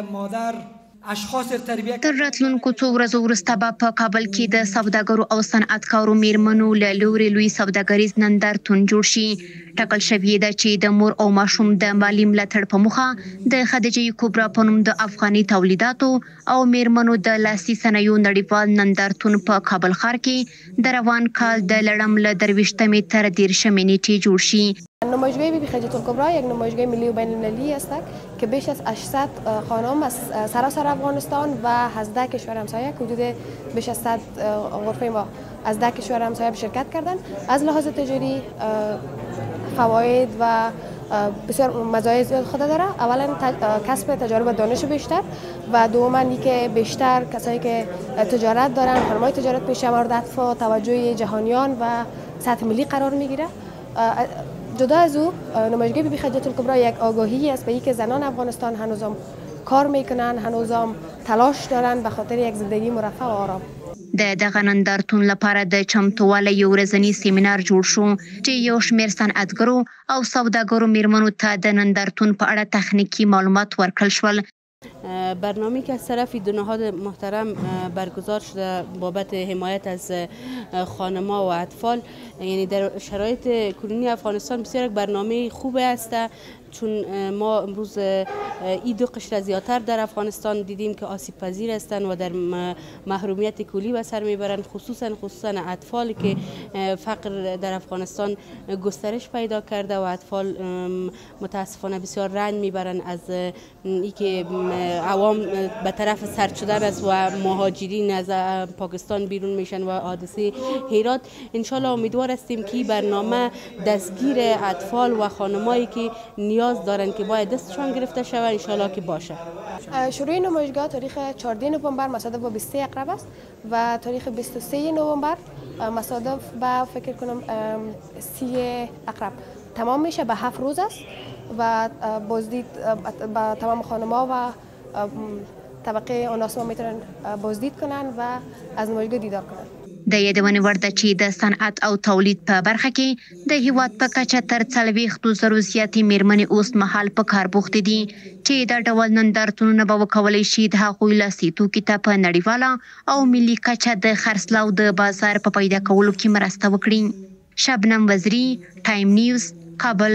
مادر اشخاص تربیه تر راتلونکو څو ورځو وروسته به په کابل کې د سوداګرو او صنعتکارو میرمنو له لوري لوی سوداګریز نندارتون جوړ شي. ټاکل شوې ده چې د مور او ماشوم د مالي ملاتړ په موخه د خدیجه کبرا په نوم د افغاني تولیداتو او میرمنو د لاسي صنایعو نړیوال نندارتون په کابل ښار کې د روان کال د لړم له 23 تر 13 نیټې جوړ شي. نمایشگاه بیبی خدیجه الکبرا یک نمایشگاه ملی و بین المللی است که بیش از 800 خانم از سراسر افغانستان و از 10 کشور همسایه حدود بیش از 100 غرفه ما از 10 کشور همسایه به شرکت کردند. از لحاظ تجاری فواید و بسیار مزایای زیاد خود داره. اولا کسب تجارب دانش بیشتر و دوما اینکه بیشتر کسایی که تجارت دارن، خانم‌های تجارت پیشه مورد عطف توجه جهانیان و سطح ملی قرار میگیره. جدا از او نمایشگاه بیبی خدیجه الکبرا یک آگاهی است به اینکه زنان افغانستان هنوزم کار میکنن، هنوزم تلاش دارن به خاطر یک زندگی مرفه و آرام. د دغه نندارتون لپاره د چمتووالي یو ورځنی سیمینار جوړ شو چې یو شمېر صنعتګرو او سوداګرو میرمنو ته د نندارتون په اړه تخنیکی معلومات ورکړل شول. برنامه‌ای که از طرف دو نهاد محترم برگزار شده بابت حمایت از خانم‌ها و اطفال، یعنی در شرایط کنونی افغانستان بسیار یک برنامه خوبه است، چون ما امروز این دو قشر زیادتر در افغانستان دیدیم که آسیب پذیر هستند و در محرومیت کلی به سر میبرند، خصوصا اطفالی که فقر در افغانستان گسترش پیدا کرده و اطفال متاسفانه بسیار رنج میبرند از اینکه عوام به طرف سرد شدن است و مهاجرین از پاکستان بیرون میشن و حادثه هرات. انشالله امیدوار هستیم که برنامه دستگیر اطفال و خانمایی که نیاز دارن که باید دستشان گرفته شود انشالله که باشه. شروع نمایشگاه تاریخ 14 نوامبر مصادف با 23 اقرب است و تاریخ 23 نوامبر مصادف با فکر کنم 30 اقرب تمام میشه. به 7 روز است و بازدید با تمام خانم‌ها و طبقه اوناسما میتونن بازدید کنن و از نمایشگاه دیدار کنن. د یادونې وړ ده چې د صنعت او تولید په برخه کې د هیواد په کچه تر 40,000 زیاتې میرمنې اوس مهال په کار بوختې دي چې دا ډول نندارتونونه به وکولی شي د هغوی لاسي توکي ته په نړیواله او ملي کچه د خرڅلاو د بازار په پیدا کولو کې مرسته وکړي. شبنم وزیری، ټایم نیوز، کابل.